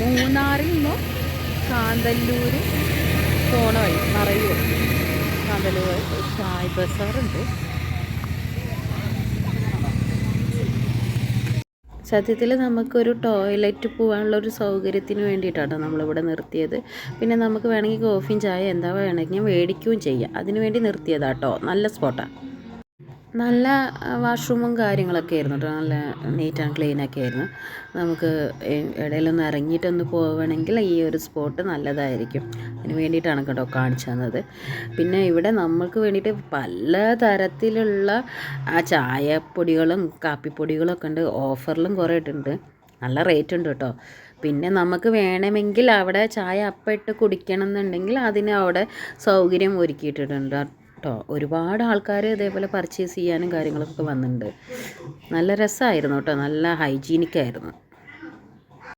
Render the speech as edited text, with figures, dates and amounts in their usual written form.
മൂന്നാറിൽ നിന്നും കാന്തല്ലൂർ പോണ വഴി മറയൂർ കാന്തല്ലൂർ വഴി ചായ് ബസാറുണ്ട്. സത്യത്തിൽ നമുക്കൊരു ടോയ്ലറ്റ് പോകാനുള്ളൊരു സൗകര്യത്തിന് വേണ്ടിയിട്ടാണ് നമ്മളിവിടെ നിർത്തിയത്. പിന്നെ നമുക്ക് വേണമെങ്കിൽ കോഫിയും ചായ എന്താ വേണമെങ്കിൽ മേടിക്കുകയും ചെയ്യാം. അതിന് വേണ്ടി നിർത്തിയതാട്ടോ. നല്ല സ്പോട്ടാണ്. നല്ല വാഷ്റൂമും കാര്യങ്ങളൊക്കെ ആയിരുന്നു കേട്ടോ. നല്ല നീറ്റ് ആൻഡ് ക്ലീനൊക്കെ ആയിരുന്നു. നമുക്ക് ഇടയിലൊന്ന് ഇറങ്ങിയിട്ടൊന്ന് പോവുകയാണെങ്കിൽ ഈ ഒരു സ്പോട്ട് നല്ലതായിരിക്കും. അതിന് വേണ്ടിയിട്ടാണ് കേട്ടോ കാണിച്ചു തന്നത്. പിന്നെ ഇവിടെ നമ്മൾക്ക് വേണ്ടിയിട്ട് പല തരത്തിലുള്ള ചായപ്പൊടികളും കാപ്പിപ്പൊടികളും ഒക്കെ ഉണ്ട്. ഓഫറിലും കുറേ ഇട്ടുണ്ട്. നല്ല റേറ്റ് ഉണ്ട് കേട്ടോ. പിന്നെ നമുക്ക് വേണമെങ്കിൽ അവിടെ ചായ അപ്പം ഇട്ട് കുടിക്കണം എന്നുണ്ടെങ്കിൽ അതിന് അവിടെ സൗകര്യം ഒരുക്കിയിട്ടിട്ടുണ്ട് കേട്ടോ. ഒരുപാട് ആൾക്കാർ ഇതേപോലെ പർച്ചേസ് ചെയ്യാനും കാര്യങ്ങളൊക്കെ വന്നിട്ടുണ്ട്. നല്ല രസമായിരുന്നു കേട്ടോ. നല്ല ഹൈജീനിക്കായിരുന്നു.